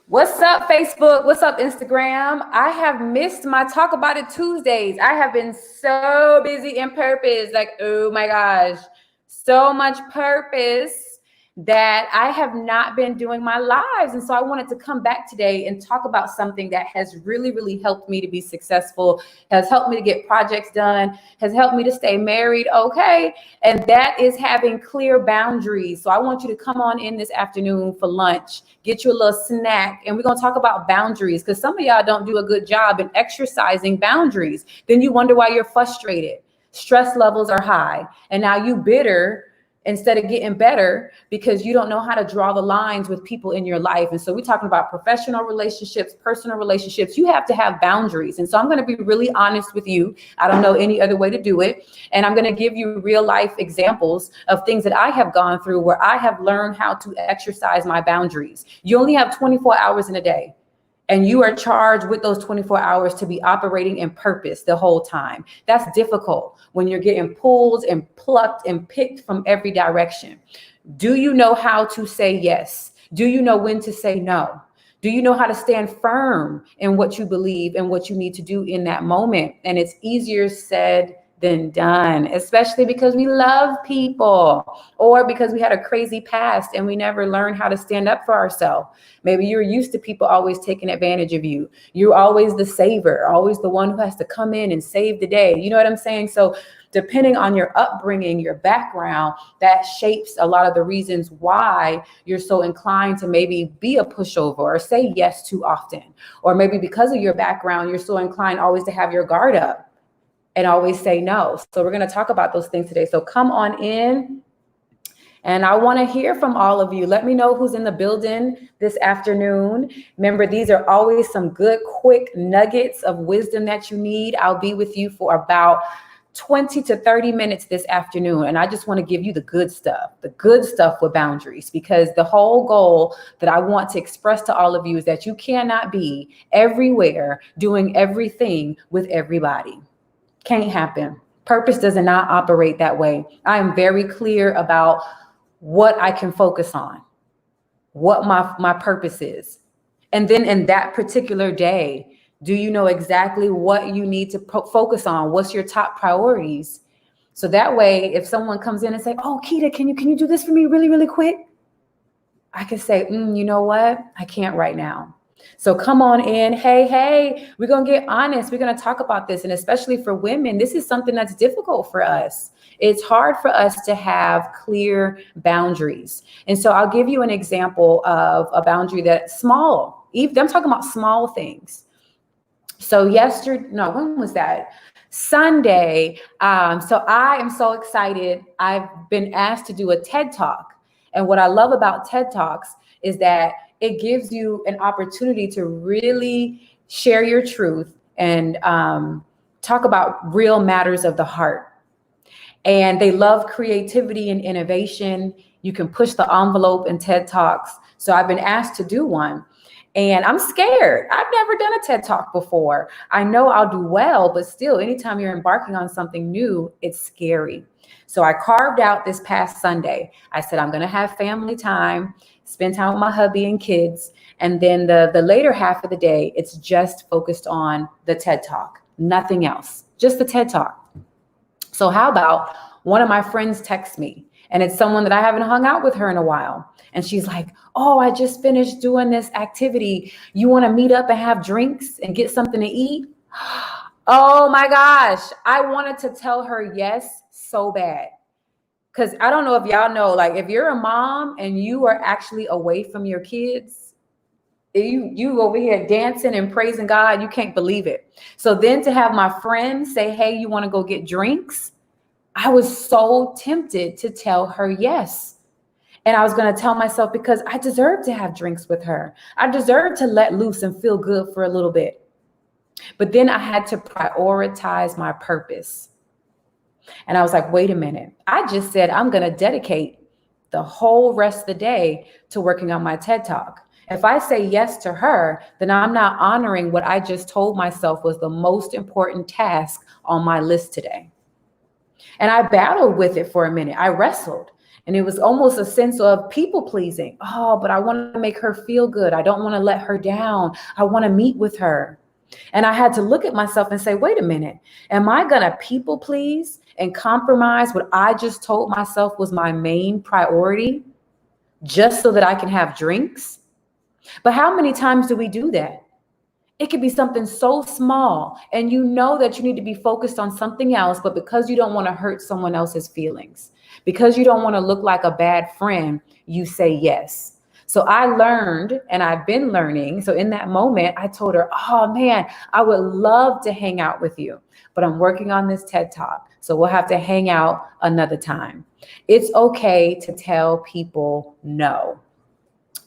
What's up, Facebook? What's up, Instagram? I have missed my Talk About It Tuesdays. I have been so busy in purpose. Like, oh my gosh, so much purpose that I have not been doing my lives. And so I wanted to come back today and talk about something that has really, really helped me to be successful, has helped me to get projects done, has helped me to stay married. Okay. And that is having clear boundaries. So I want you to come on in this afternoon for lunch, get you a little snack, and we're going to talk about boundaries because some of y'all don't do a good job in exercising boundaries. Then you wonder why you're frustrated. Stress levels are high. And now you bitter instead of getting better because you don't know how to draw the lines with people in your life. And so we're talking about professional relationships, personal relationships. You have to have boundaries. And so I'm going to be really honest with you. I don't know any other way to do it. And I'm going to give you real life examples of things that I have gone through where I have learned how to exercise my boundaries. You only have 24 hours in a day. And you are charged with those 24 hours to be operating in purpose the whole time. That's difficult when you're getting pulled and plucked and picked from every direction. Do you know how to say yes? Do you know when to say no? Do you know how to stand firm in what you believe and what you need to do in that moment? And it's easier said than done, especially because we love people or because we had a crazy past and we never learned how to stand up for ourselves. Maybe you're used to people always taking advantage of you. You're always the saver, always the one who has to come in and save the day. You know what I'm saying? So depending on your upbringing, your background, that shapes a lot of the reasons why you're so inclined to maybe be a pushover or say yes too often. Or maybe because of your background, you're so inclined always to have your guard up and always say no. So we're going to talk about those things today. So come on in. And I want to hear from all of you. Let me know who's in the building this afternoon. Remember, these are always some good, quick nuggets of wisdom that you need. I'll be with you for about 20 to 30 minutes this afternoon. And I just want to give you the good stuff with boundaries, because the whole goal that I want to express to all of you is that you cannot be everywhere doing everything with everybody. Can't happen. Purpose does not operate that way. I am very clear about what I can focus on, what my purpose is. And then in that particular day, do you know exactly what you need to focus on? What's your top priorities? So that way, if someone comes in and say, oh, Keita, can you do this for me really, really quick? I can say, you know what? I can't right now. So come on in. Hey, we're going to get honest. We're going to talk about this. And especially for women, this is something that's difficult for us. It's hard for us to have clear boundaries. And so I'll give you an example of a boundary that's small. I'm talking about small things. So when was that? Sunday. So I am so excited. I've been asked to do a TED Talk. And what I love about TED Talks is that it gives you an opportunity to really share your truth and talk about real matters of the heart. And they love creativity and innovation. You can push the envelope in TED Talks. So I've been asked to do one. And I'm scared. I've never done a TED Talk before. I know I'll do well, but still, anytime you're embarking on something new, it's scary. So I carved out this past Sunday. I said, I'm going to have family time, spend time with my hubby and kids. And then the later half of the day, it's just focused on the TED Talk, nothing else, just the TED Talk. So how about one of my friends texts me, and it's someone that I haven't hung out with her in a while. And she's like, oh, I just finished doing this activity. You want to meet up and have drinks and get something to eat? Oh my gosh. I wanted to tell her yes so bad. Because I don't know if y'all know, like if you're a mom and you are actually away from your kids, you over here dancing and praising God, you can't believe it. So then to have my friend say, hey, you want to go get drinks? I was so tempted to tell her yes. And I was going to tell myself, because I deserve to have drinks with her. I deserve to let loose and feel good for a little bit. But then I had to prioritize my purpose. And I was like, wait a minute. I just said I'm going to dedicate the whole rest of the day to working on my TED Talk. If I say yes to her, then I'm not honoring what I just told myself was the most important task on my list today. And I battled with it for a minute. I wrestled. And it was almost a sense of people pleasing. Oh, but I want to make her feel good. I don't want to let her down. I want to meet with her. And I had to look at myself and say, wait a minute, am I going to people please and compromise what I just told myself was my main priority just so that I can have drinks? But how many times do we do that? It could be something so small and you know that you need to be focused on something else, but because you don't want to hurt someone else's feelings, because you don't want to look like a bad friend, you say yes. So I learned, and I've been learning. So in that moment, I told her, oh man, I would love to hang out with you, but I'm working on this TED Talk. So we'll have to hang out another time. It's okay to tell people no.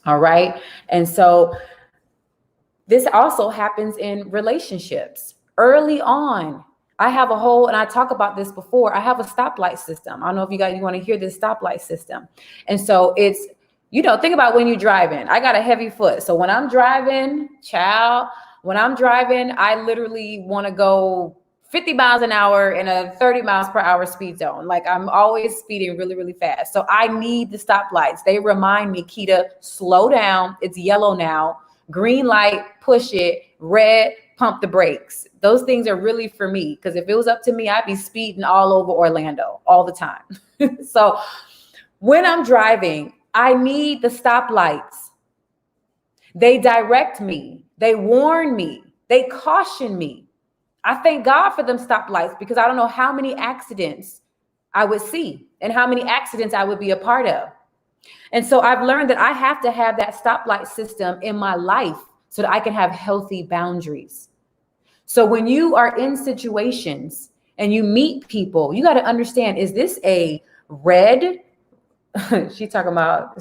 All right. And so this also happens in relationships. Early on, I have a whole, and I talk about this before, I have a stoplight system. I don't know if you want to hear this stoplight system. And so it's, think about when you're driving. I got a heavy foot. So when I'm driving, I literally want to go 50 miles an hour in a 30 miles per hour speed zone. Like I'm always speeding really, really fast. So I need the stoplights. They remind me, Keita, slow down. It's yellow now. Green light, push it. Red, pump the brakes. Those things are really for me, because if it was up to me, I'd be speeding all over Orlando all the time. So when I'm driving, I need the stoplights. They direct me. They warn me. They caution me. I thank God for them stoplights, because I don't know how many accidents I would see and how many accidents I would be a part of. And so I've learned that I have to have that stoplight system in my life so that I can have healthy boundaries. So when you are in situations and you meet people, you got to understand, is this a red? She talking about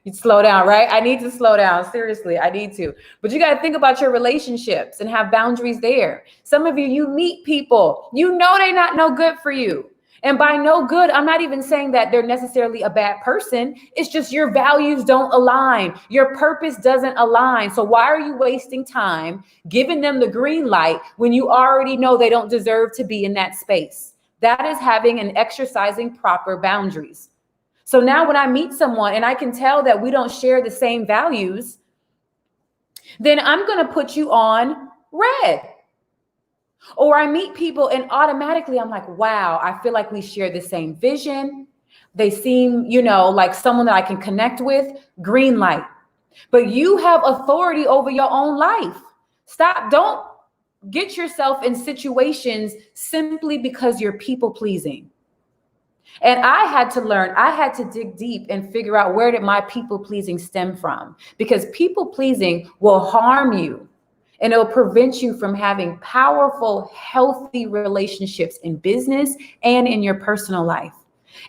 you slow down, right? I need to slow down. Seriously, I need to. But you got to think about your relationships and have boundaries there. Some of you meet people, they're not no good for you. And by no good, I'm not even saying that they're necessarily a bad person. It's just your values don't align. Your purpose doesn't align. So why are you wasting time giving them the green light when you already know they don't deserve to be in that space? That is having and exercising proper boundaries. So now when I meet someone and I can tell that we don't share the same values, then I'm going to put you on red. Or I meet people and automatically I'm like, wow, I feel like we share the same vision. They seem, like someone that I can connect with. Green light. But you have authority over your own life. Don't get yourself in situations simply because you're people pleasing. And I had to learn, I had to dig deep and figure out, where did my people pleasing stem from? Because people pleasing will harm you. And it'll prevent you from having powerful, healthy relationships in business and in your personal life.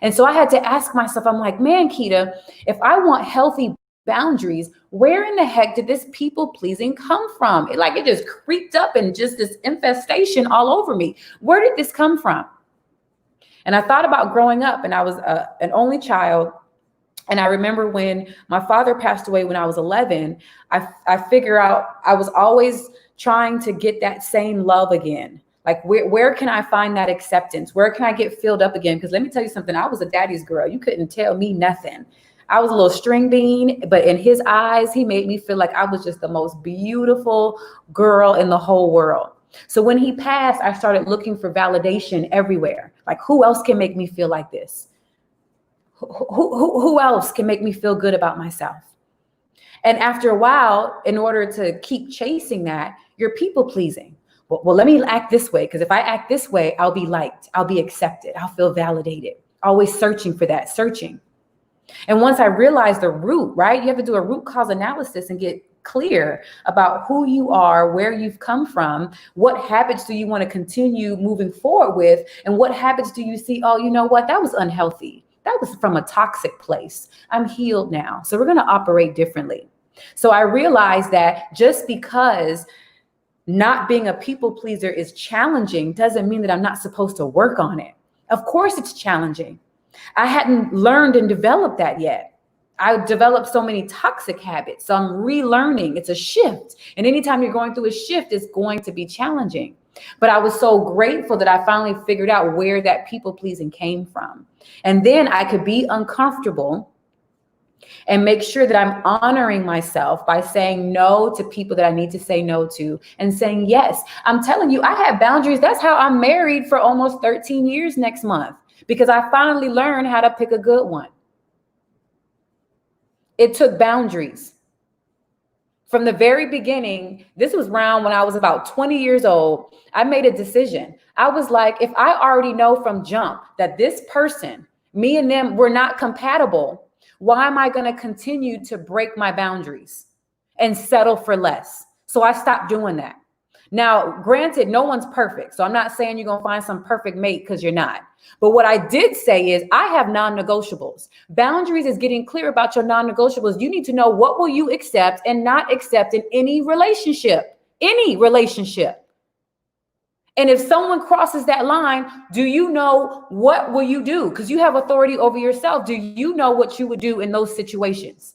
And so I had to ask myself, I'm like, man, Keita, if I want healthy boundaries, where in the heck did this people pleasing come from? It just creeped up and just this infestation all over me. Where did this come from? And I thought about growing up, and I was an only child. And I remember when my father passed away when I was 11, I figure out I was always trying to get that same love again. Like, where can I find that acceptance? Where can I get filled up again? Because let me tell you something, I was a daddy's girl. You couldn't tell me nothing. I was a little string bean, but in his eyes, he made me feel like I was just the most beautiful girl in the whole world. So when he passed, I started looking for validation everywhere. Like, who else can make me feel like this? Who else can make me feel good about myself? And after a while, in order to keep chasing that, you're people pleasing. Well, let me act this way, because if I act this way, I'll be liked, I'll be accepted, I'll feel validated. Always searching for that, searching. And once I realized the root, right? You have to do a root cause analysis and get clear about who you are, where you've come from, what habits do you want to continue moving forward with, and what habits do you see, oh, you know what, that was unhealthy. That was from a toxic place. I'm healed now. So we're going to operate differently. So I realized that just because not being a people pleaser is challenging doesn't mean that I'm not supposed to work on it. Of course it's challenging. I hadn't learned and developed that yet. I developed so many toxic habits. So I'm relearning. It's a shift. And anytime you're going through a shift, it's going to be challenging. But I was so grateful that I finally figured out where that people pleasing came from. And then I could be uncomfortable and make sure that I'm honoring myself by saying no to people that I need to say no to and saying yes. I'm telling you, I have boundaries. That's how I'm married for almost 13 years next month, because I finally learned how to pick a good one. It took boundaries. From the very beginning, this was around when I was about 20 years old, I made a decision. I was like, if I already know from jump that this person, me and them, were not compatible, why am I going to continue to break my boundaries and settle for less? So I stopped doing that. Now, granted, no one's perfect. So I'm not saying you're going to find some perfect mate, because you're not. But what I did say is I have non-negotiables. Boundaries is getting clear about your non-negotiables. You need to know what will you accept and not accept in any relationship, And if someone crosses that line, do you know what will you do? Because you have authority over yourself. Do you know what you would do in those situations?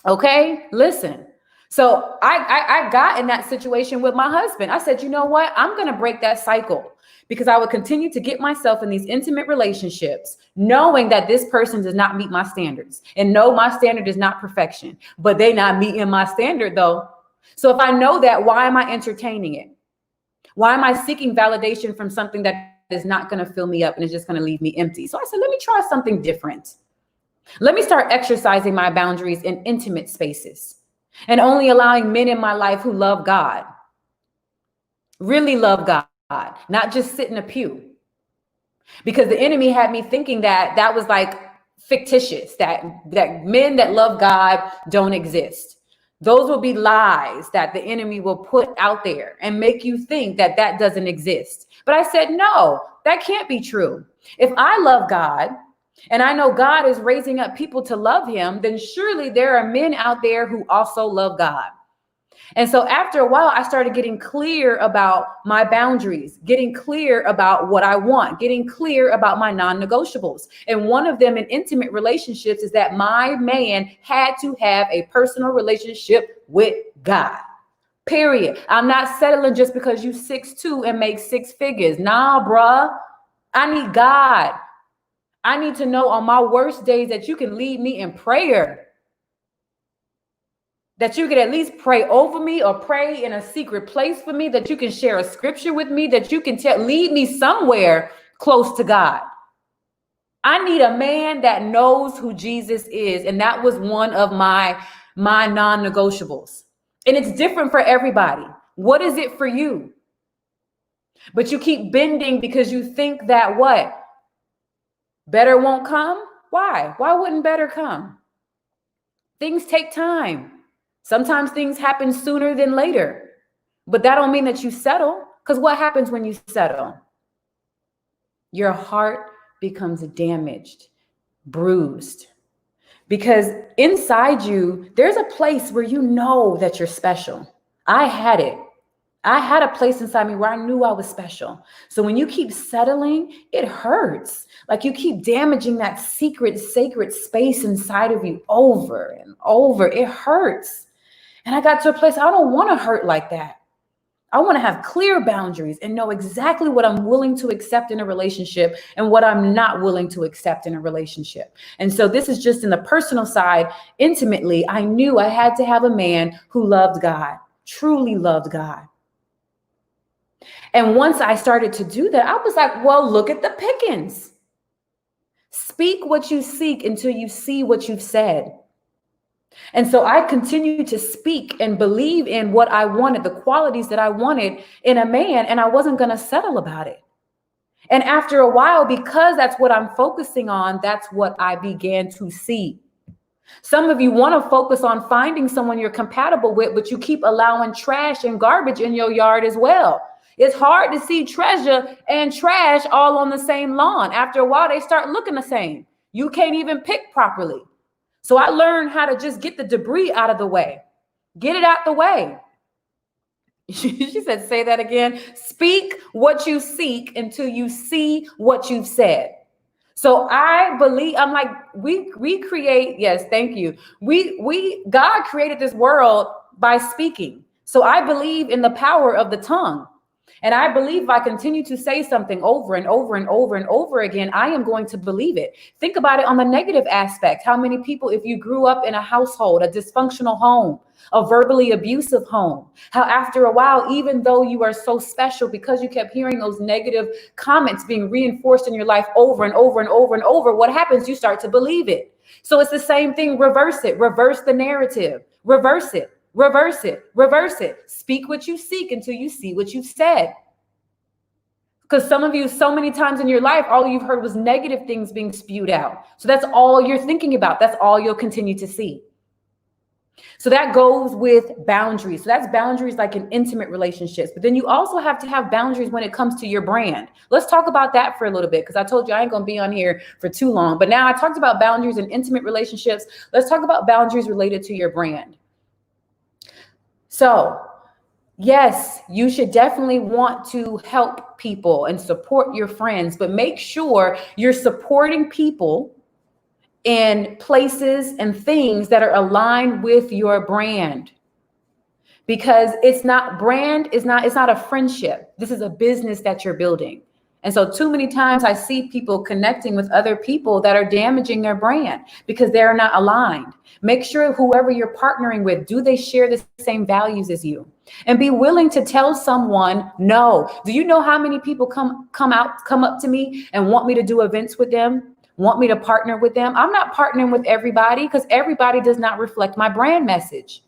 Okay, listen. So I got in that situation with my husband. I said, you know what? I'm going to break that cycle, because I would continue to get myself in these intimate relationships, knowing that this person does not meet my standards. And no, my standard is not perfection, but they not meeting my standard though. So if I know that, why am I entertaining it? Why am I seeking validation from something that is not going to fill me up and is just going to leave me empty? So I said, let me try something different. Let me start exercising my boundaries in intimate spaces and only allowing men in my life who love God, really love God, not just sit in a pew. Because the enemy had me thinking that that was like fictitious, that men that love God don't exist. Those will be lies that the enemy will put out there and make you think that that doesn't exist. But I said, no, that can't be true. If I love God, and I know God is raising up people to love him, then surely there are men out there who also love God. And so after a while, I started getting clear about my boundaries, getting clear about what I want, getting clear about my non-negotiables. And one of them in intimate relationships is that my man had to have a personal relationship with God. Period. I'm not settling just because you 6'2" and make 6 figures. Nah, bruh. I need God. I need to know on my worst days that you can lead me in prayer. That you could at least pray over me or pray in a secret place for me, that you can share a scripture with me, that you can lead me somewhere close to God. I need a man that knows who Jesus is. And that was one of my non-negotiables. And it's different for everybody. What is it for you? But you keep bending because you think that what? Better won't come? Why? Why wouldn't better come? Things take time. Sometimes things happen sooner than later, but that don't mean that you settle. Because what happens when you settle? Your heart becomes damaged, bruised, because inside you, there's a place where you know that you're special. I had it. I had a place inside me where I knew I was special. So when you keep settling, it hurts. Like you keep damaging that secret, sacred space inside of you over and over. It hurts. And I got to a place, I don't want to hurt like that. I want to have clear boundaries and know exactly what I'm willing to accept in a relationship and what I'm not willing to accept in a relationship. And so this is just in the personal side. Intimately, I knew I had to have a man who loved God, truly loved God. And once I started to do that, I was like, well, look at the pickings. Speak what you seek until you see what you've said. And so I continued to speak and believe in what I wanted, the qualities that I wanted in a man, and I wasn't going to settle about it. And after a while, because that's what I'm focusing on, that's what I began to see. Some of you want to focus on finding someone you're compatible with, but you keep allowing trash and garbage in your yard as well. It's hard to see treasure and trash all on the same lawn. After a while, they start looking the same. You can't even pick properly. So I learned how to just get the debris out of the way. Get it out the way. She said, say that again. Speak what you seek until you see what you've said. So I believe, I'm like, we create, yes, thank you. God created this world by speaking. So I believe in the power of the tongue. And I believe if I continue to say something over and over and over and over again, I am going to believe it. Think about it on the negative aspect. How many people, if you grew up in a household, a dysfunctional home, a verbally abusive home, how after a while, even though you are so special, because you kept hearing those negative comments being reinforced in your life over and over and over and over, what happens? You start to believe it. So it's the same thing. Reverse it. Reverse the narrative. Reverse it. Reverse it, reverse it. Speak what you seek until you see what you've said. Because some of you, so many times in your life, all you've heard was negative things being spewed out. So that's all you're thinking about. That's all you'll continue to see. So that goes with boundaries. So that's boundaries like in intimate relationships. But then you also have to have boundaries when it comes to your brand. Let's talk about that for a little bit, because I told you I ain't going to be on here for too long. But now I talked about boundaries in intimate relationships. Let's talk about boundaries related to your brand. So, yes, you should definitely want to help people and support your friends, but make sure you're supporting people in places and things that are aligned with your brand. Because it's not a friendship. This is a business that you're building. And so too many times I see people connecting with other people that are damaging their brand because they're not aligned. Make sure whoever you're partnering with, do they share the same values as you? And be willing to tell someone no. Do you know how many people come up to me and want me to do events with them, want me to partner with them? I'm not partnering with everybody because everybody does not reflect my brand message.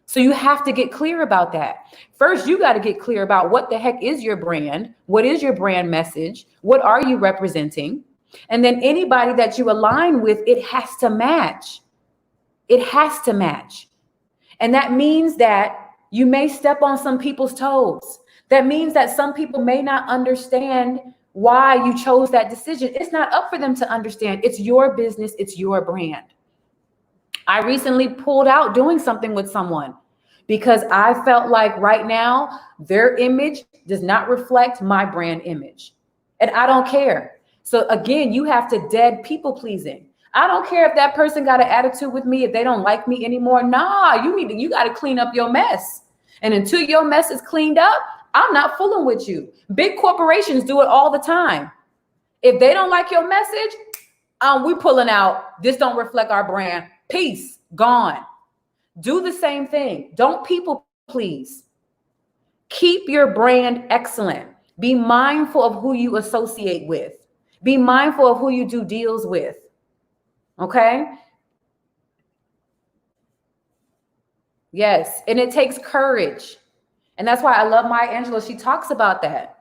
So you have to get clear about that. First, you got to get clear about what the heck is your brand? What is your brand message? What are you representing? And then anybody that you align with, it has to match. It has to match. And that means that you may step on some people's toes. That means that some people may not understand why you chose that decision. It's not up for them to understand. It's your business. It's your brand. I recently pulled out doing something with someone because I felt like right now their image does not reflect my brand image. And I don't care. So again, you have to dead people pleasing. I don't care if that person got an attitude with me, if they don't like me anymore. Nah, you got to clean up your mess. And until your mess is cleaned up, I'm not fooling with you. Big corporations do it all the time. If they don't like your message, we pulling out. This don't reflect our brand. Peace, gone. Do the same thing. Don't people please. Keep your brand excellent. Be mindful of who you associate with. Be mindful of who you do deals with. Okay? Yes, and it takes courage. And that's why I love Maya Angelou. She talks about that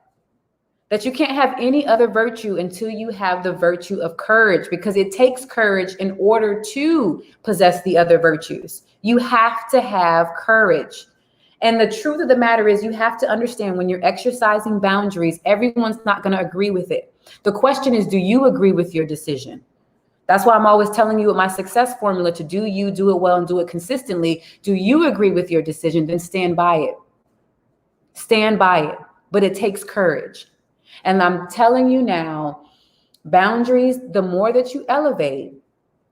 you can't have any other virtue until you have the virtue of courage, because it takes courage in order to possess the other virtues. You have to have courage. And the truth of the matter is, you have to understand when you're exercising boundaries, everyone's not going to agree with it. The question is, do you agree with your decision? That's why I'm always telling you with my success formula to do it well and do it consistently. Do you agree with your decision? Then stand by it. Stand by it. But it takes courage. And I'm telling you now, boundaries, the more that you elevate,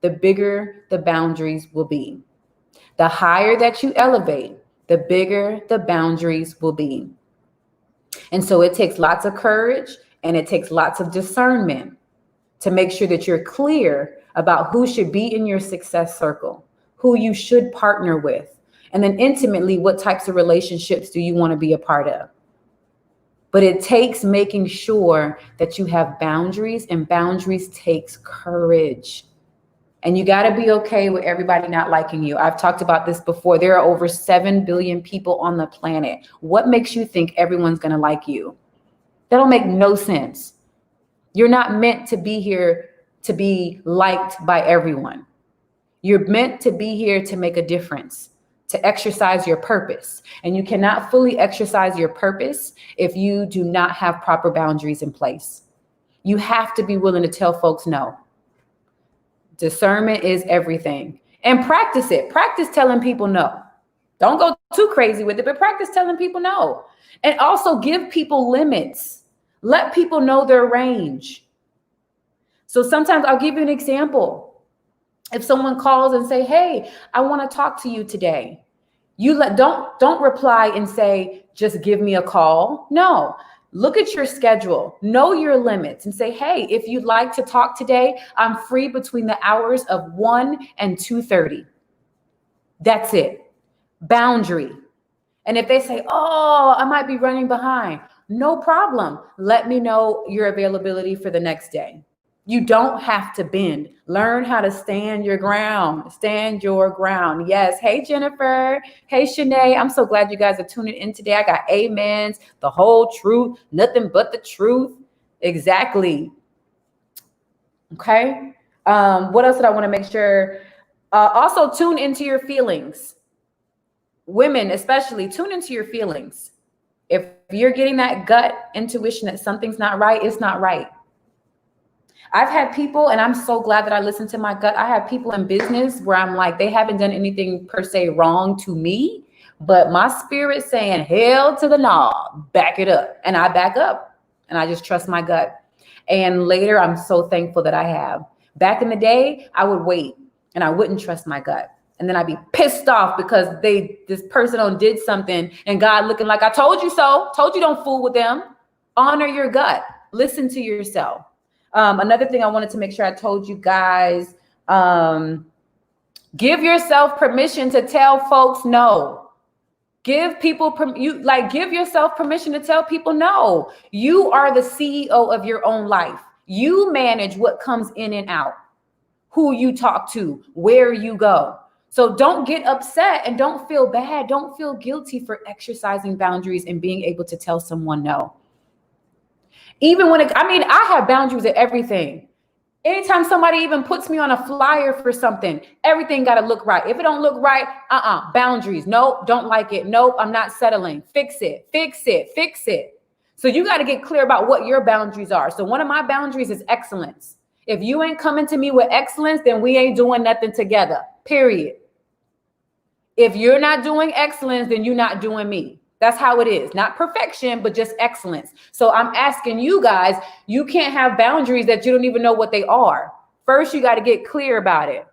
the bigger the boundaries will be. The higher that you elevate, the bigger the boundaries will be. And so it takes lots of courage and it takes lots of discernment to make sure that you're clear about who should be in your success circle, who you should partner with, and then intimately, what types of relationships do you want to be a part of? But it takes making sure that you have boundaries, and boundaries takes courage. And you got to be okay with everybody not liking you. I've talked about this before. There are over 7 billion people on the planet. What makes you think everyone's going to like you? That'll make no sense. You're not meant to be here to be liked by everyone. You're meant to be here to make a difference, to exercise your purpose. And you cannot fully exercise your purpose if you do not have proper boundaries in place. You have to be willing to tell folks no. Discernment is everything. And practice it. Practice telling people no. Don't go too crazy with it, but practice telling people no. And also give people limits. Let people know their range. So sometimes I'll give you an example. If someone calls and say, hey, I want to talk to you today. Don't reply and say, just give me a call. No, look at your schedule, know your limits and say, hey, if you'd like to talk today, I'm free between the hours of 1 and 2:30. That's it. Boundary. And if they say, oh, I might be running behind, no problem. Let me know your availability for the next day. You don't have to bend. Learn how to stand your ground. Stand your ground. Yes. Hey, Jennifer. Hey, Shanay. I'm so glad you guys are tuning in today. I got amens, the whole truth, nothing but the truth. Exactly. Okay. What else did I want to make sure? Also, tune into your feelings. Women, especially, tune into your feelings. If you're getting that gut intuition that something's not right, it's not right. I've had people, and I'm so glad that I listened to my gut. I have people in business where I'm like, they haven't done anything per se wrong to me, but my spirit's saying, hell to the no, back it up. And I back up and I just trust my gut. And later, I'm so thankful that I have. Back in the day, I would wait and I wouldn't trust my gut. And then I'd be pissed off because this person did something and God looking like, I told you so, told you don't fool with them. Honor your gut. Listen to yourself. Another thing I wanted to make sure I told you guys, give yourself permission to tell folks no. Give yourself permission to tell people no. You are the CEO of your own life. You manage what comes in and out, who you talk to, where you go. So don't get upset and don't feel bad. Don't feel guilty for exercising boundaries and being able to tell someone no. Even when I have boundaries at everything. Anytime somebody even puts me on a flyer for something, everything got to look right. If it don't look right, boundaries. Nope, don't like it. Nope, I'm not settling. Fix it, fix it, fix it. So you got to get clear about what your boundaries are. So one of my boundaries is excellence. If you ain't coming to me with excellence, then we ain't doing nothing together, period. If you're not doing excellence, then you're not doing me. That's how it is. Not perfection, but just excellence. So I'm asking you guys, you can't have boundaries that you don't even know what they are. First, you got to get clear about it.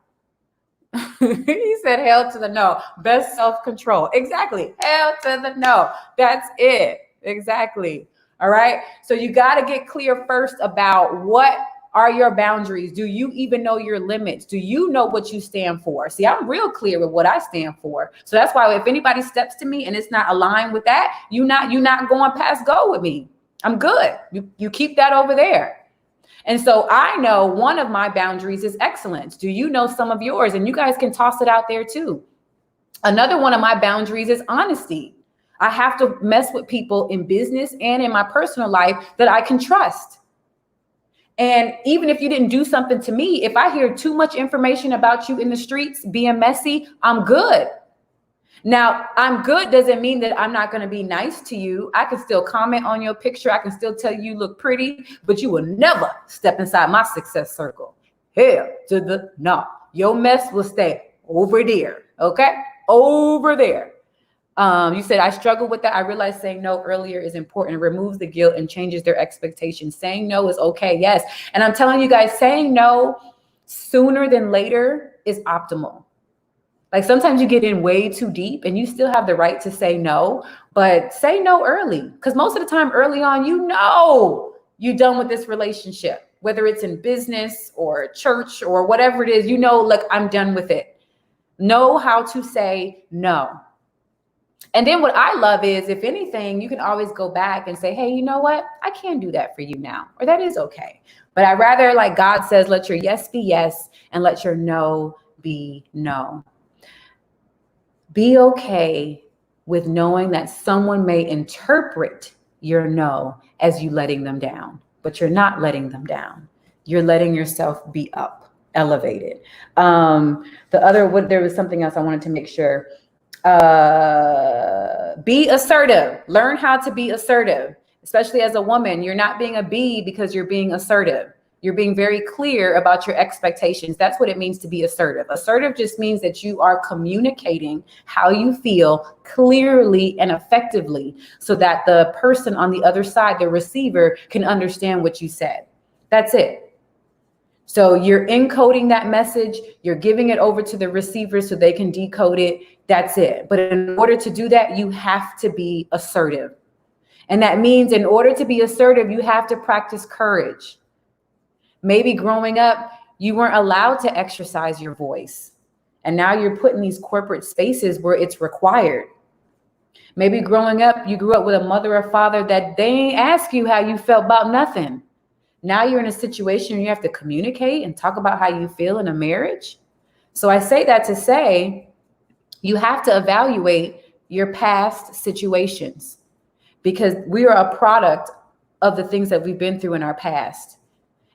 He said, hell to the no. Best self-control. Exactly. Hell to the no. That's it. Exactly. All right. So you got to get clear first about what are your boundaries. Do you even know your limits? Do you know what you stand for? See, I'm real clear with what I stand for. So that's why if anybody steps to me and it's not aligned with that, you're not going past go with me. I'm good. You keep that over there. And so I know one of my boundaries is excellence. Do you know some of yours? And you guys can toss it out there too. Another one of my boundaries is honesty. I have to mess with people in business and in my personal life that I can trust. And even if you didn't do something to me, if I hear too much information about you in the streets being messy, I'm good. Now, I'm good doesn't mean that I'm not going to be nice to you. I can still comment on your picture. I can still tell you look pretty, but you will never step inside my success circle. Hell to the no. Your mess will stay over there. Okay? Over there. You said, I struggle with that. I realized saying no earlier is important. It removes the guilt and changes their expectations. Saying no is okay. Yes. And I'm telling you guys, saying no sooner than later is optimal. Like sometimes you get in way too deep and you still have the right to say no, but say no early. Because most of the time early on, you're done with this relationship, whether it's in business or church or whatever it is, look, I'm done with it. Know how to say no. And then what I love is, if anything, you can always go back and say, hey, you know what? I can do that for you now, or that is okay. But I rather, like God says, let your yes be yes and let your no be no. Be okay with knowing that someone may interpret your no as you letting them down, but you're not letting them down. You're letting yourself be up, elevated. There was something else I wanted to make sure. Be assertive. Learn how to be assertive, especially as a woman. You're not being a bee because you're being assertive. You're being very clear about your expectations. That's what it means to be assertive. Assertive just means that you are communicating how you feel clearly and effectively so that the person on the other side, the receiver, can understand what you said. That's it. So you're encoding that message, you're giving it over to the receiver so they can decode it. That's it. But in order to do that, you have to be assertive. And that means in order to be assertive, you have to practice courage. Maybe growing up, you weren't allowed to exercise your voice. And now you're put in these corporate spaces where it's required. Maybe growing up, you grew up with a mother or father that they ain't ask you how you felt about nothing. Now you're in a situation where you have to communicate and talk about how you feel in a marriage. So I say that to say, you have to evaluate your past situations, because we are a product of the things that we've been through in our past.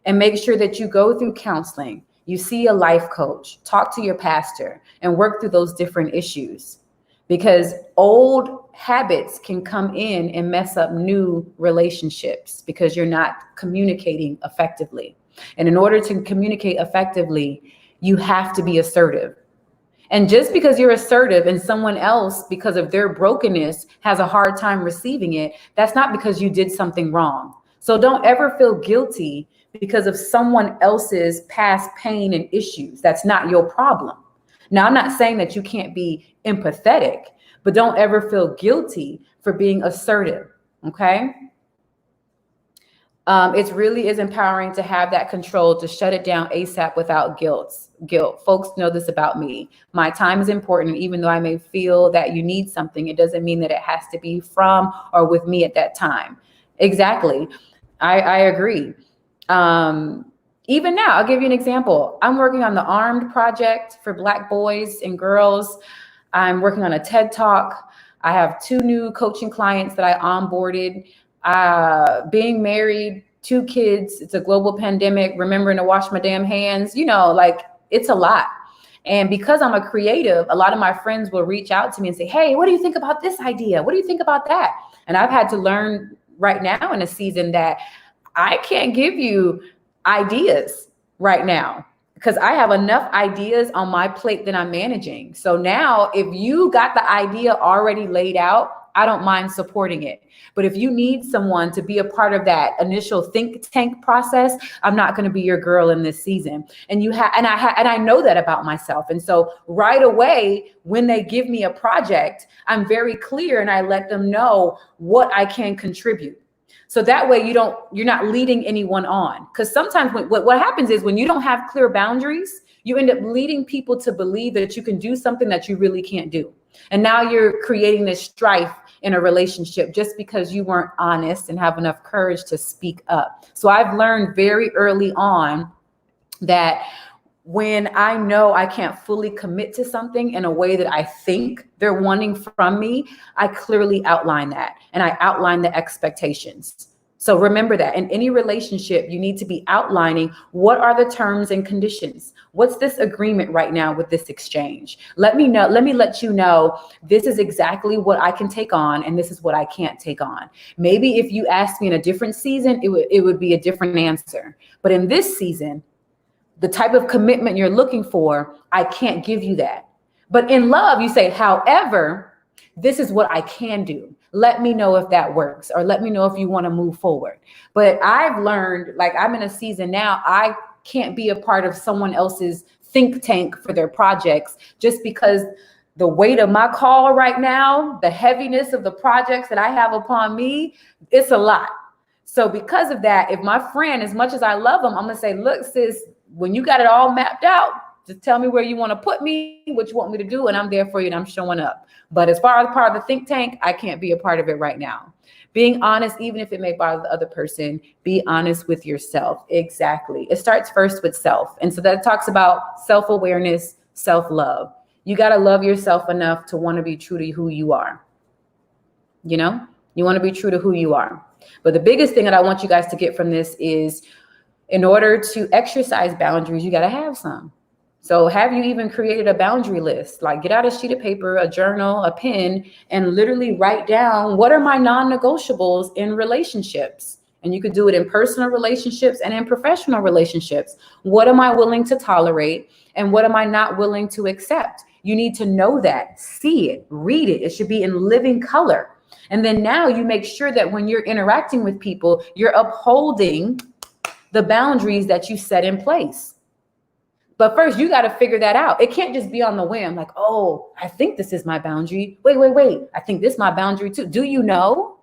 And make sure that you go through counseling, you see a life coach, talk to your pastor, and work through those different issues. Because old habits can come in and mess up new relationships because you're not communicating effectively. And in order to communicate effectively, you have to be assertive. And just because you're assertive and someone else, because of their brokenness, has a hard time receiving it, that's not because you did something wrong. So don't ever feel guilty because of someone else's past pain and issues. That's not your problem. Now, I'm not saying that you can't be empathetic, but don't ever feel guilty for being assertive, okay? It really is empowering to have that control, to shut it down ASAP without guilt. Folks know this about me. My time is important. Even though I may feel that you need something, it doesn't mean that it has to be from or with me at that time. Exactly. I agree. Even now, I'll give you an example. I'm working on the Armed project for Black boys and girls. I'm working on a TED Talk. I have 2 new coaching clients that I onboarded. Being married, 2 kids, it's a global pandemic, remembering to wash my damn hands, like it's a lot. And because I'm a creative, a lot of my friends will reach out to me and say, hey, what do you think about this idea? What do you think about that? And I've had to learn right now in a season that I can't give you ideas right now because I have enough ideas on my plate that I'm managing. So now if you got the idea already laid out, I don't mind supporting it. But if you need someone to be a part of that initial think tank process, I'm not going to be your girl in this season. And I know that about myself. And so right away, when they give me a project, I'm very clear and I let them know what I can contribute. So that way you're not leading anyone on. Because sometimes what happens is when you don't have clear boundaries, you end up leading people to believe that you can do something that you really can't do. And now you're creating this strife in a relationship just because you weren't honest and have enough courage to speak up. So I've learned very early on that when I know I can't fully commit to something in a way that I think they're wanting from me, I clearly outline that and I outline the expectations. So remember that in any relationship, you need to be outlining what are the terms and conditions. What's this agreement right now with this exchange? Let me let you know this is exactly what I can take on and this is what I can't take on. Maybe if you asked me in a different season, it would be a different answer. But in this season, the type of commitment you're looking for, I can't give you that. But in love, you say, however, this is what I can do. Let me know if that works, or let me know if you want to move forward. But I've learned, like I'm in a season now, I can't be a part of someone else's think tank for their projects just because the weight of my call right now, the heaviness of the projects that I have upon me, it's a lot. So because of that, if my friend, as much as I love them, I'm going to say, look, sis, when you got it all mapped out, just tell me where you want to put me, what you want me to do, and I'm there for you and I'm showing up. But as far as part of the think tank, I can't be a part of it right now. Being honest, even if it may bother the other person, be honest with yourself. Exactly. It starts first with self. And so that talks about self-awareness, self-love. You got to love yourself enough to want to be true to who you are. You want to be true to who you are. But the biggest thing that I want you guys to get from this is in order to exercise boundaries, you got to have some. So have you even created a boundary list? Like get out a sheet of paper, a journal, a pen, and literally write down what are my non-negotiables in relationships? And you could do it in personal relationships and in professional relationships. What am I willing to tolerate? And what am I not willing to accept? You need to know that, see it, read it. It should be in living color. And then now you make sure that when you're interacting with people, you're upholding the boundaries that you set in place. But first, you got to figure that out. It can't just be on the whim, like, oh, I think this is my boundary. Wait. I think this is my boundary too. Do you know?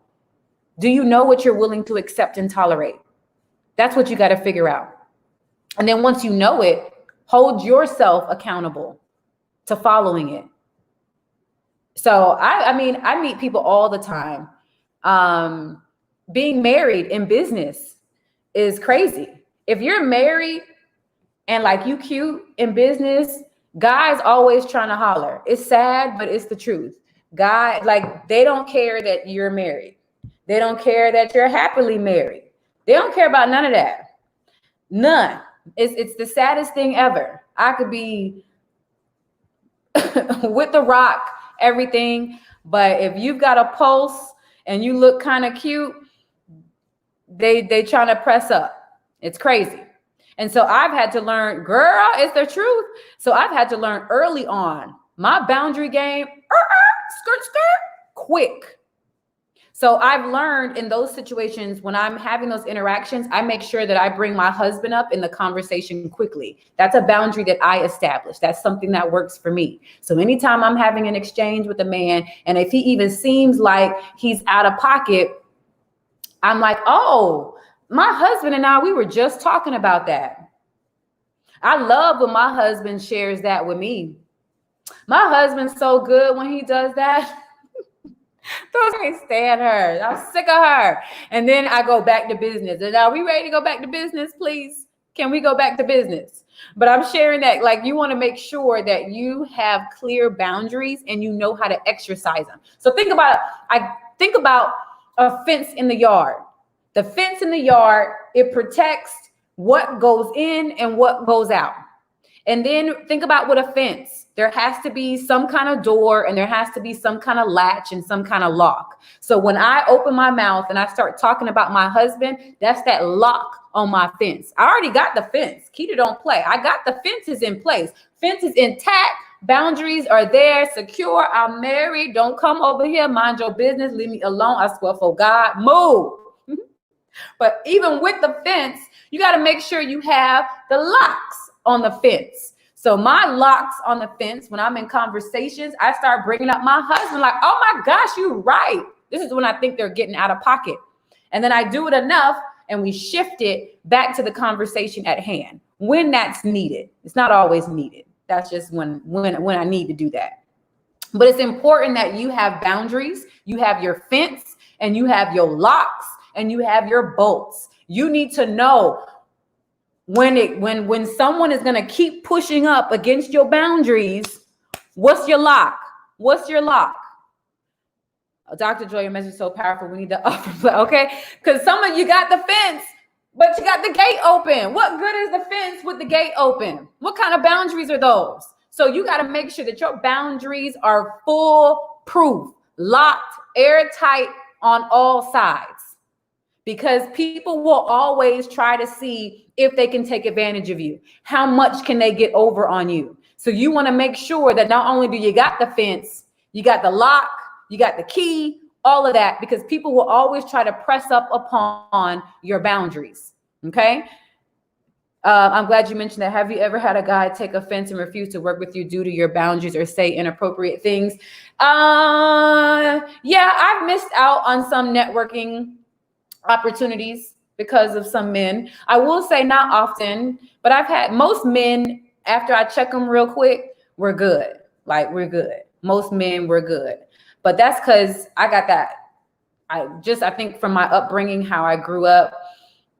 Do you know what you're willing to accept and tolerate? That's what you got to figure out. And then once you know it, hold yourself accountable to following it. So I mean, I meet people all the time. Being married in business is crazy. If you're married and like you cute in business, guys always trying to holler. It's sad, but it's the truth. Guys, like, they don't care that you're married. They don't care that you're happily married. They don't care about none of that. None. It's the saddest thing ever. I could be with the rock, everything, but if you've got a pulse and you look kind of cute, they trying to press up. It's crazy. And so I've had to learn, girl, it's the truth. So I've had to learn early on my boundary game, quick. So I've learned in those situations, when I'm having those interactions, I make sure that I bring my husband up in the conversation quickly. That's a boundary that I established. That's something that works for me. So anytime I'm having an exchange with a man, and if he even seems like he's out of pocket, I'm like, oh, my husband and I, we were just talking about that. I love when my husband shares that with me. My husband's so good when he does that. I can't stand her. I'm sick of her. And then I go back to business. And are we ready to go back to business, please? Can we go back to business? But I'm sharing that, like, you want to make sure that you have clear boundaries and you know how to exercise them. So think about a fence in the yard. The fence in the yard, it protects what goes in and what goes out. And then think about with a fence, there has to be some kind of door and there has to be some kind of latch and some kind of lock. So when I open my mouth and I start talking about my husband, that's that lock on my fence. I already got the fence. Keita don't play. I got the fences in place. Fence is intact. Boundaries are there, secure. I'm married. Don't come over here. Mind your business. Leave me alone. I swear for God, move. But even with the fence, you got to make sure you have the locks on the fence. So my locks on the fence, when I'm in conversations, I start bringing up my husband, like, oh my gosh, you're right. This is when I think they're getting out of pocket. And then I do it enough and we shift it back to the conversation at hand when that's needed. It's not always needed. That's just when I need to do that. But it's important that you have boundaries, you have your fence, and you have your locks, and you have your bolts. You need to know when someone is going to keep pushing up against your boundaries, what's your lock? What's your lock? Oh, Dr. Joy, your message is so powerful. We need the upper, okay? Because some of you got the fence, but you got the gate open. What good is the fence with the gate open? What kind of boundaries are those? So you got to make sure that your boundaries are foolproof, locked, airtight on all sides. Because people will always try to see if they can take advantage of you. How much can they get over on you? So you want to make sure that not only do you got the fence, you got the lock, you got the key, all of that, because people will always try to press up upon your boundaries. Okay. I'm glad you mentioned that. Have you ever had a guy take offense and refuse to work with you due to your boundaries or say inappropriate things? Yeah, I've missed out on some networking opportunities because of some men. I will say not often, but I've had most men, after I check them real quick, we're good. Like, we're good. Most men were good. But that's because I got that. I think from my upbringing, how I grew up,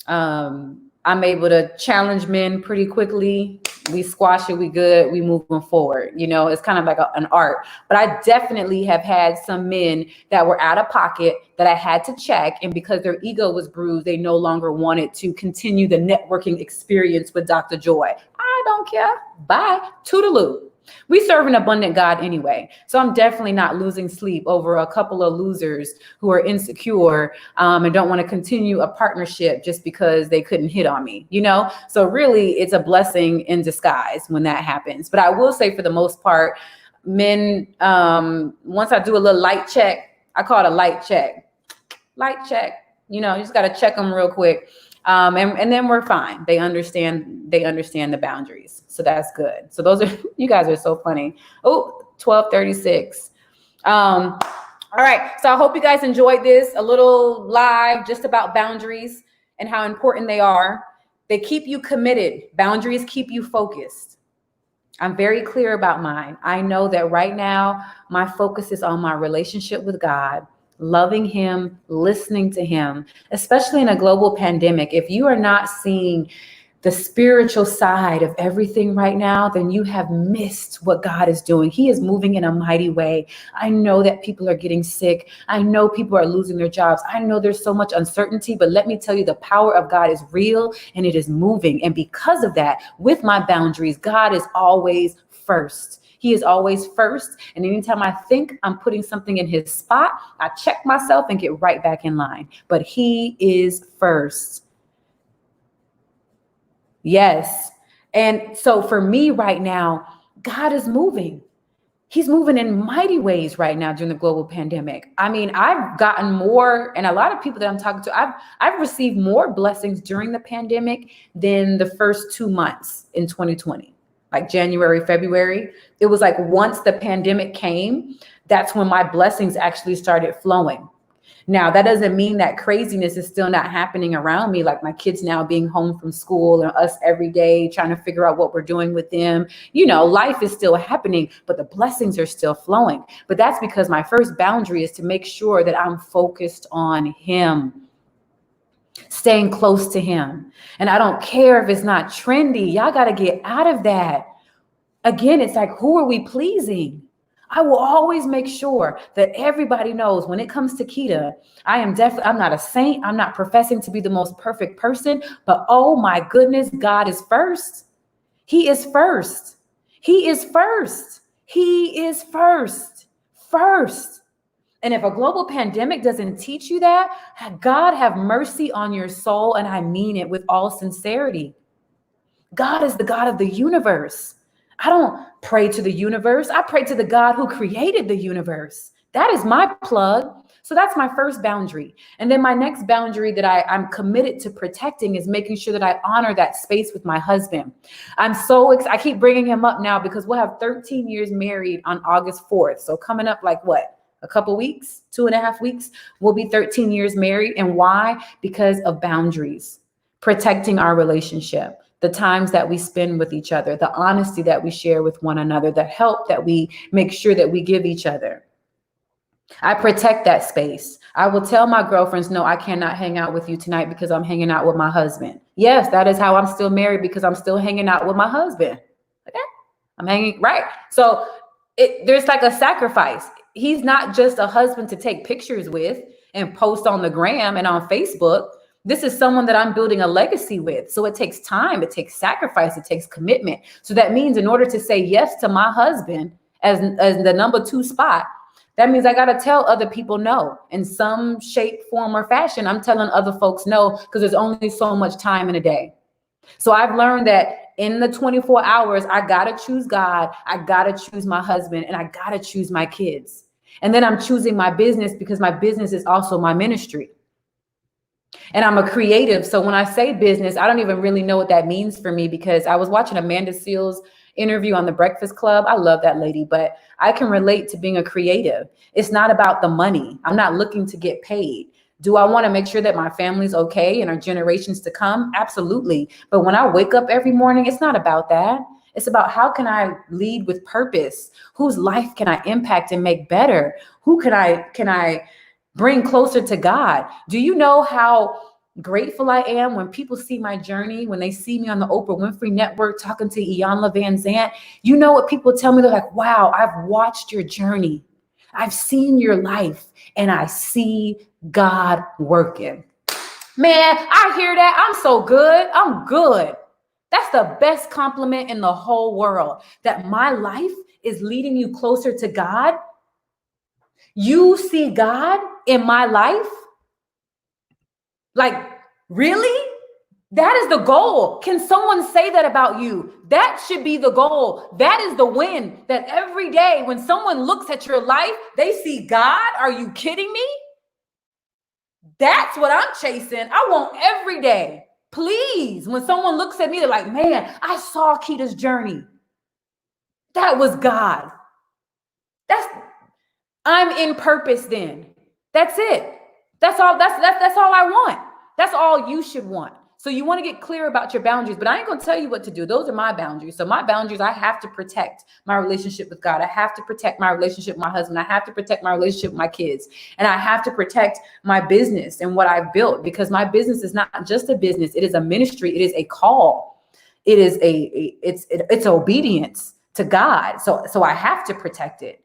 I'm able to challenge men pretty quickly. We squash it. We good. We moving forward. You know, it's kind of like an art. But I definitely have had some men that were out of pocket that I had to check. And because their ego was bruised, they no longer wanted to continue the networking experience with Dr. Joy. I don't care. Bye. Toodaloo. We serve an abundant God anyway. So I'm definitely not losing sleep over a couple of losers who are insecure and don't want to continue a partnership just because they couldn't hit on me, you know? So really, it's a blessing in disguise when that happens. But I will say, for the most part, men, once I do a little light check, I call it a light check. Light check. You know, you just got to check them real quick. And then we're fine. They understand the boundaries. So that's good. So those are, you guys are so funny. Oh, 12:36. All right. So I hope you guys enjoyed this, a little live just about boundaries and how important they are. They keep you committed. Boundaries keep you focused. I'm very clear about mine. I know that right now, my focus is on my relationship with God, loving him, listening to him, especially in a global pandemic. If you are not seeing the spiritual side of everything right now, then you have missed what God is doing. He is moving in a mighty way. I know that people are getting sick. I know people are losing their jobs. I know there's so much uncertainty, but let me tell you, the power of God is real and it is moving. And because of that, with my boundaries, God is always first. He is always first. And anytime I think I'm putting something in his spot, I check myself and get right back in line. But he is first. Yes. And so for me right now, God is moving. He's moving in mighty ways right now during the global pandemic. I mean, I've gotten more, and a lot of people that I'm talking to, I've received more blessings during the pandemic than the first 2 months in 2020, like January, February. It was like once the pandemic came, that's when my blessings actually started flowing. Now, that doesn't mean that craziness is still not happening around me, like my kids now being home from school and us every day trying to figure out what we're doing with them. You know, life is still happening, but the blessings are still flowing. But that's because my first boundary is to make sure that I'm focused on him, staying close to him. And I don't care if it's not trendy. Y'all got to get out of that. Again, it's like, who are we pleasing? I will always make sure that everybody knows when it comes to Keita, I'm not a saint. I'm not professing to be the most perfect person, but oh my goodness, God is first. He is first. He is first. He is first. First. And if a global pandemic doesn't teach you that, God have mercy on your soul. And I mean it with all sincerity. God is the God of the universe. I don't pray to the universe. I pray to the God who created the universe. That is my plug. So that's my first boundary. And then my next boundary that I'm committed to protecting is making sure that I honor that space with my husband. I keep bringing him up now because we'll have 13 years married on August 4th. So coming up like what? A couple weeks, 2.5 weeks, we'll be 13 years married. And why? Because of boundaries, protecting our relationship. The times that we spend with each other, the honesty that we share with one another, the help that we make sure that we give each other. I protect that space. I will tell my girlfriends, no, I cannot hang out with you tonight because I'm hanging out with my husband. Yes, that is how I'm still married, because I'm still hanging out with my husband. Okay? I'm hanging, right? So there's like a sacrifice. He's not just a husband to take pictures with and post on the gram and on Facebook. This is someone that I'm building a legacy with. So it takes time, it takes sacrifice, it takes commitment. So that means in order to say yes to my husband as the number 2 spot, that means I got to tell other people no in some shape, form, or fashion. I'm telling other folks no because there's only so much time in a day. So I've learned that in the 24 hours, I got to choose God. I got to choose my husband, and I got to choose my kids. And then I'm choosing my business because my business is also my ministry. And I'm a creative. So when I say business, I don't even really know what that means for me, because I was watching Amanda Seales' interview on The Breakfast Club. I love that lady, but I can relate to being a creative. It's not about the money. I'm not looking to get paid. Do I want to make sure that my family's okay and our generations to come? Absolutely. But when I wake up every morning, it's not about that. It's about how can I lead with purpose? Whose life can I impact and make better? Who can I bring closer to God? Do you know how grateful I am when people see my journey, when they see me on the Oprah Winfrey Network talking to Iyanla Van Zant? You know what people tell me? They're like, wow, I've watched your journey. I've seen your life, and I see God working. Man, I hear that. I'm so good. I'm good. That's the best compliment in the whole world, that my life is leading you closer to God. You see God in my life? Like, really? That is the goal. Can someone say that about you? That should be the goal. That is the win. That every day when someone looks at your life, they see God. Are you kidding me? That's what I'm chasing. I want every day Please, when someone looks at me, they're like, man, I saw Keita's journey. That was God. I'm in purpose then. That's it. That's all I want. That's all you should want. So you want to get clear about your boundaries, but I ain't going to tell you what to do. Those are my boundaries. So my boundaries, I have to protect my relationship with God. I have to protect my relationship with my husband. I have to protect my relationship with my kids. And I have to protect my business and what I've built, because my business is not just a business. It is a ministry. It is a call. It is it's obedience to God. So I have to protect it.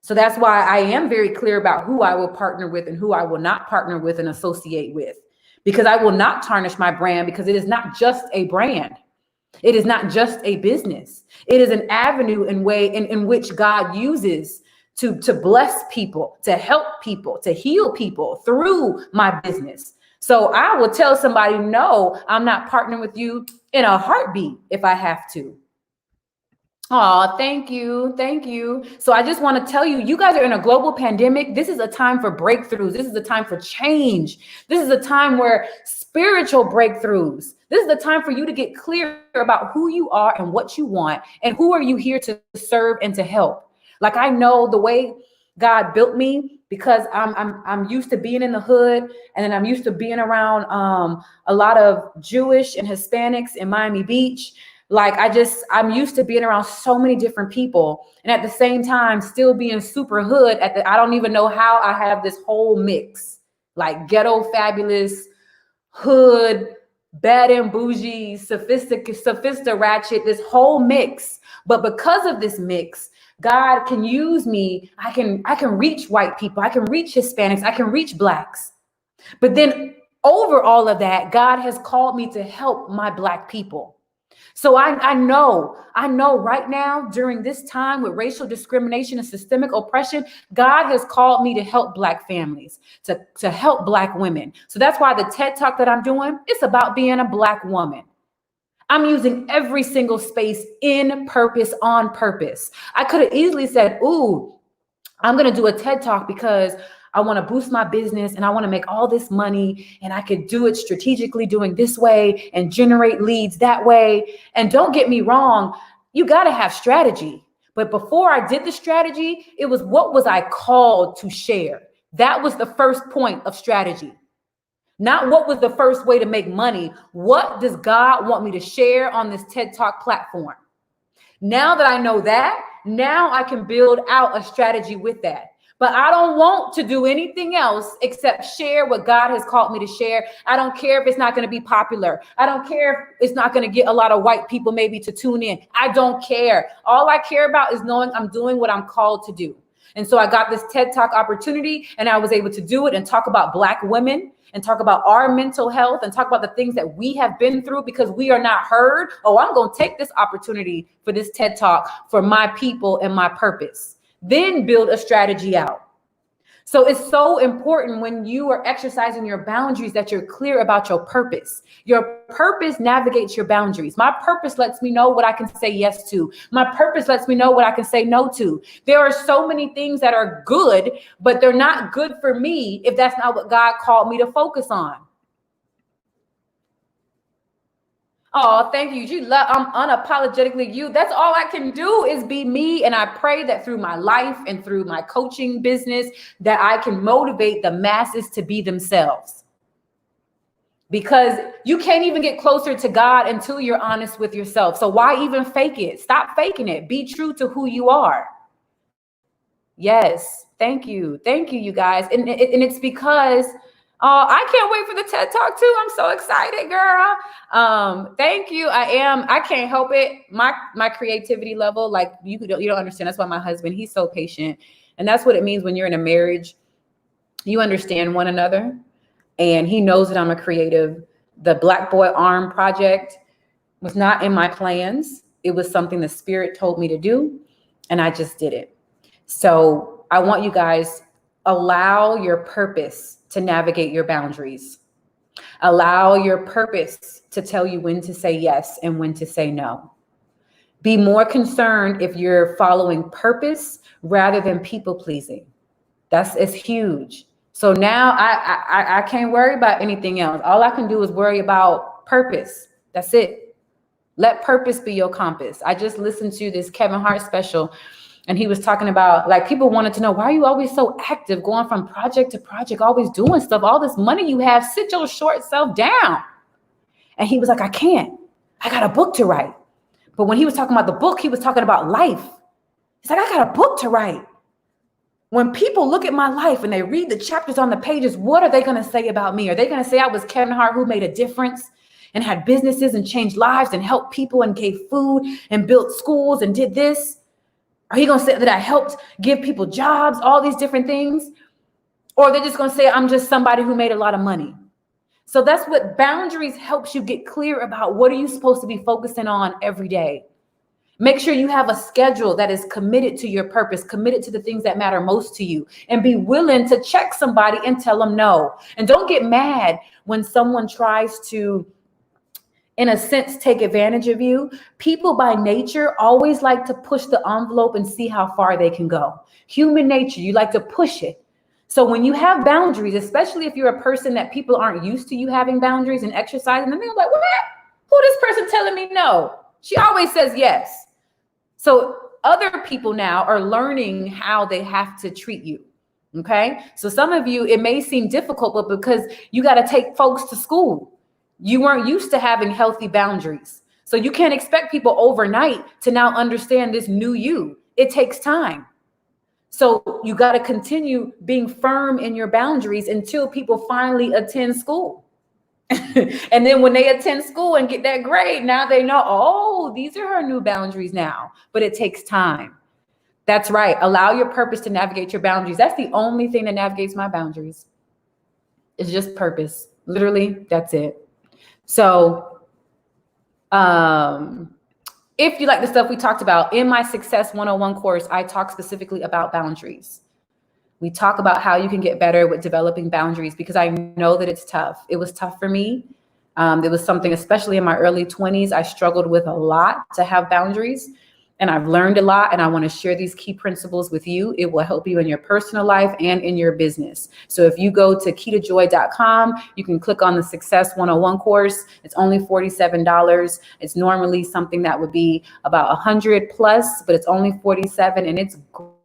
So that's why I am very clear about who I will partner with and who I will not partner with and associate with, because I will not tarnish my brand, because it is not just a brand. It is not just a business. It is an avenue in which God uses to bless people, to help people, to heal people through my business. So I will tell somebody, no, I'm not partnering with you in a heartbeat if I have to. Oh, thank you. Thank you. So I just want to tell you, you guys are in a global pandemic. This is a time for breakthroughs. This is a time for change. This is a time where spiritual breakthroughs. This is the time for you to get clear about who you are and what you want and who are you here to serve and to help. Like, I know the way God built me, because I'm used to being in the hood, and then I'm used to being around a lot of Jewish and Hispanics in Miami Beach. Like, I'm used to being around so many different people, and at the same time still being super hood. I don't even know how I have this whole mix, like ghetto fabulous, hood, bad and bougie, sophisticated ratchet, this whole mix. But because of this mix, God can use me. I can reach white people. I can reach Hispanics. I can reach Blacks. But then over all of that, God has called me to help my Black people. So I know right now, during this time with racial discrimination and systemic oppression, God has called me to help Black families, to help Black women. So that's why the TED Talk that I'm doing, it's about being a Black woman. I'm using every single space in purpose, on purpose. I could have easily said, ooh, I'm going to do a TED Talk because I want to boost my business and I want to make all this money, and I could do it strategically doing this way and generate leads that way. And don't get me wrong, you got to have strategy. But before I did the strategy, it was, what was I called to share? That was the first point of strategy. Not what was the first way to make money. What does God want me to share on this TED Talk platform? Now that I know that, now I can build out a strategy with that. But I don't want to do anything else except share what God has called me to share. I don't care if it's not going to be popular. I don't care if it's not going to get a lot of white people maybe to tune in. I don't care. All I care about is knowing I'm doing what I'm called to do. And so I got this TED Talk opportunity, and I was able to do it and talk about Black women and talk about our mental health and talk about the things that we have been through because we are not heard. Oh, I'm going to take this opportunity for this TED Talk for my people and my purpose. Then build a strategy out. So it's so important when you are exercising your boundaries that you're clear about your purpose. Your purpose navigates your boundaries. My purpose lets me know what I can say yes to. My purpose lets me know what I can say no to. There are so many things that are good, but they're not good for me if that's not what God called me to focus on. Oh, thank you. I'm unapologetically you. That's all I can do is be me. And I pray that through my life and through my coaching business, that I can motivate the masses to be themselves. Because you can't even get closer to God until you're honest with yourself. So why even fake it? Stop faking it. Be true to who you are. Yes. Thank you. Thank you, you guys. And it's because I can't wait for the TED Talk too. I'm so excited, girl. Thank you. I can't help it. My creativity level, like you don't understand. That's why my husband, he's so patient. And that's what it means when you're in a marriage. You understand one another, and he knows that I'm a creative. The Black Boy Arm project was not in my plans. It was something the Spirit told me to do, and I just did it. So I want you guys, allow your purpose to navigate your boundaries. Allow your purpose to tell you when to say yes and when to say no. Be more concerned if you're following purpose rather than people pleasing. It's huge. So now I can't worry about anything else. All I can do is worry about purpose. That's it. Let purpose be your compass. I just listened to this Kevin Hart special, and he was talking about, like, people wanted to know, why are you always so active, going from project to project, always doing stuff, all this money you have, sit your short self down. And he was like, I can't. I got a book to write. But when he was talking about the book, he was talking about life. He's like, I got a book to write. When people look at my life and they read the chapters on the pages, what are they going to say about me? Are they going to say I was Kevin Hart who made a difference and had businesses and changed lives and helped people and gave food and built schools and did this? Are you going to say that I helped give people jobs, all these different things? Or they're just going to say I'm just somebody who made a lot of money. So that's what boundaries helps you get clear about. What are you supposed to be focusing on every day? Make sure you have a schedule that is committed to your purpose, committed to the things that matter most to you, and be willing to check somebody and tell them no. And don't get mad when someone tries to, in a sense, take advantage of you. People by nature always like to push the envelope and see how far they can go. Human nature, you like to push it. So when you have boundaries, especially if you're a person that people aren't used to you having boundaries and exercising, and they're like, what? Who this person telling me no? She always says yes. So other people now are learning how they have to treat you. Okay. So some of you, it may seem difficult, but because you got to take folks to school, you weren't used to having healthy boundaries. So you can't expect people overnight to now understand this new you. It takes time. So you got to continue being firm in your boundaries until people finally attend school. And then when they attend school and get that grade, now they know, oh, these are her new boundaries now. But it takes time. That's right. Allow your purpose to navigate your boundaries. That's the only thing that navigates my boundaries. It's just purpose. Literally, that's it. So if you like the stuff we talked about in my Success 101 course, I talk specifically about boundaries. We talk about how you can get better with developing boundaries, because I know that it's tough. It was tough for me. It was something, especially in my early 20s, I struggled with a lot to have boundaries. And I've learned a lot, and I want to share these key principles with you. It will help you in your personal life and in your business. So if you go to keytojoy.com, you can click on the Success 101 course. It's only $47. It's normally something that would be about $100 plus, but it's only $47, and it's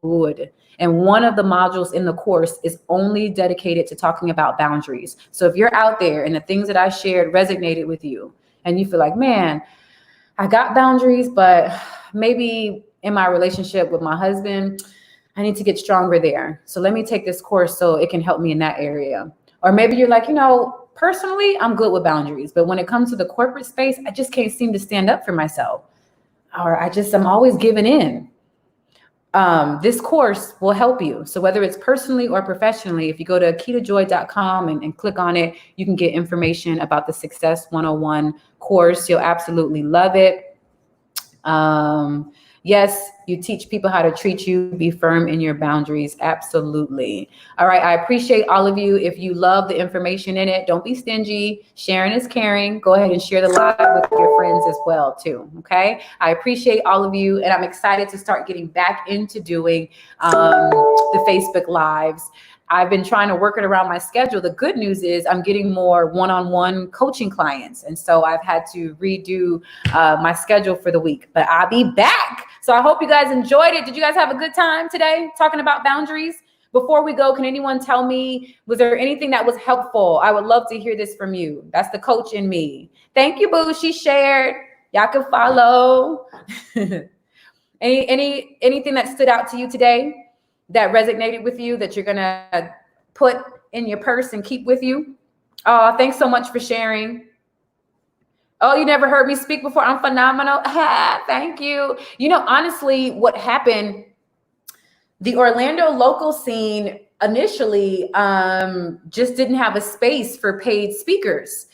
good. And one of the modules in the course is only dedicated to talking about boundaries. So if you're out there and the things that I shared resonated with you, and you feel like, man, I got boundaries, but maybe in my relationship with my husband, I need to get stronger there. So let me take this course so it can help me in that area. Or maybe you're like, personally, I'm good with boundaries, but when it comes to the corporate space, I just can't seem to stand up for myself. Or I'm always giving in. This course will help you. So whether it's personally or professionally, if you go to keytojoy.com and click on it, you can get information about the Success 101 course. You'll absolutely love it. Yes, you teach people how to treat you. Be firm in your boundaries. Absolutely. All right. I appreciate all of you. If you love the information in it, don't be stingy. Sharing is caring. Go ahead and share the live with your friends as well, too. Okay. I appreciate all of you. And I'm excited to start getting back into doing the Facebook Lives. I've been trying to work it around my schedule. The good news is I'm getting more one-on-one coaching clients. And so I've had to redo my schedule for the week, but I'll be back. So I hope you guys enjoyed it. Did you guys have a good time today talking about boundaries? Before we go, can anyone tell me, was there anything that was helpful? I would love to hear this from you. That's the coach in me. Thank you, Boo. She shared. Y'all can follow. Anything that stood out to you today that resonated with you that you're going to put in your purse and keep with you? Oh, thanks so much for sharing. Oh, you never heard me speak before? I'm phenomenal. Thank you. Honestly, what happened, the Orlando local scene initially just didn't have a space for paid speakers,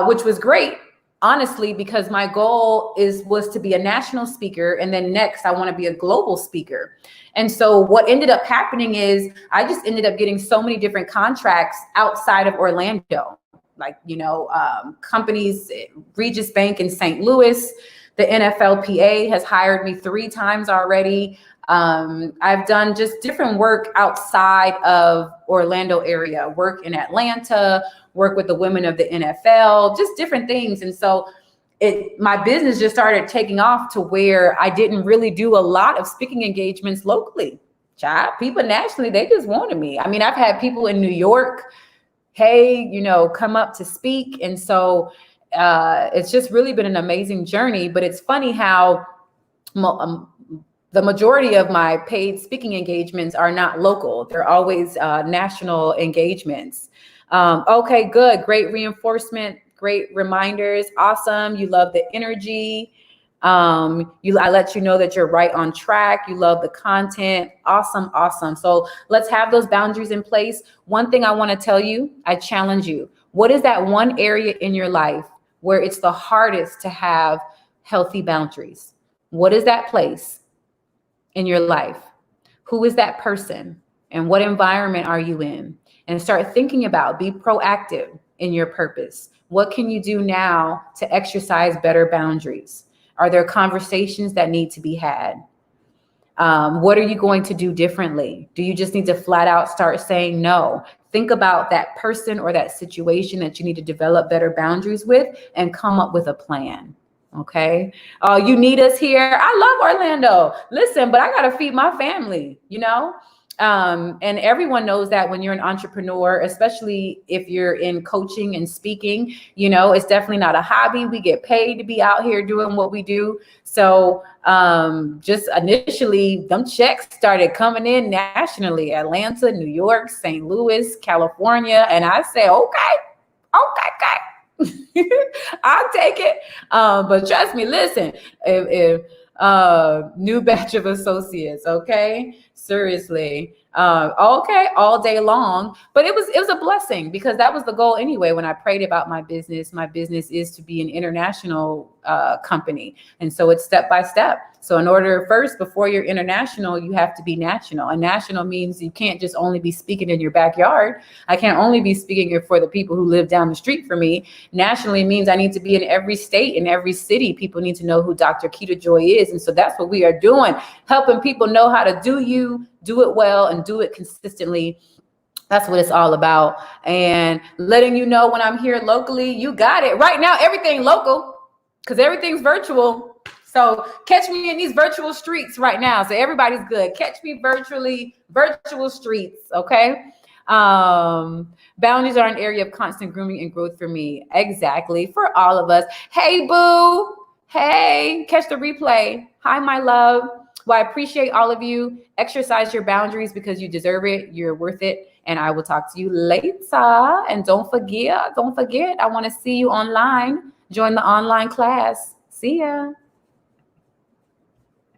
which was great, honestly, because my goal was to be a national speaker. And then next, I want to be a global speaker. And so what ended up happening is I just ended up getting so many different contracts outside of Orlando. Like, companies, Regis Bank in St. Louis, the NFLPA has hired me 3 times already. I've done just different work outside of Orlando area, work in Atlanta, work with the women of the NFL, just different things. And so my business just started taking off to where I didn't really do a lot of speaking engagements locally. People nationally, they just wanted me. I mean, I've had people in New York, hey, come up to speak. And so it's just really been an amazing journey. But it's funny how the majority of my paid speaking engagements are not local. They're always national engagements. Okay, good. Great reinforcement. Great reminders. Awesome. You love the energy. I let you know that you're right on track. You love the content. Awesome. Awesome. So let's have those boundaries in place. One thing I want to tell you, I challenge you. What is that one area in your life where it's the hardest to have healthy boundaries? What is that place in your life? Who is that person? And what environment are you in? And start thinking about, be proactive in your purpose. What can you do now to exercise better boundaries? Are there conversations that need to be had? What are you going to do differently? Do you just need to flat out start saying no? Think about that person or that situation that you need to develop better boundaries with and come up with a plan. Okay. You need us here. I love Orlando. Listen, but I got to feed my family, and everyone knows that when you're an entrepreneur, especially if you're in coaching and speaking, it's definitely not a hobby. We get paid to be out here doing what we do. So just initially, them checks started coming in nationally, Atlanta, New York, St. Louis, California. And I say, okay. I'll take it. But trust me, listen, if new batch of associates. Okay. Seriously. Okay. All day long. But it was a blessing because that was the goal anyway. When I prayed about my business is to be an international company. And so it's step by step. So in order first, before you're international, you have to be national. And national means you can't just only be speaking in your backyard. I can't only be speaking for the people who live down the street from me. Nationally means I need to be in every state, in every city. People need to know who Dr. Keita Joy is. And so that's what we are doing, helping people know how to do it well, and do it consistently. That's what it's all about. And letting you know when I'm here locally, you got it. Right now, everything local because everything's virtual. So catch me in these virtual streets right now. So everybody's good. Catch me virtual streets. Okay. Boundaries are an area of constant grooming and growth for me. Exactly. For all of us. Hey, boo. Hey, catch the replay. Hi, my love. Well, I appreciate all of you. Exercise your boundaries because you deserve it. You're worth it. And I will talk to you later. And don't forget, I want to see you online. Join the online class. See ya.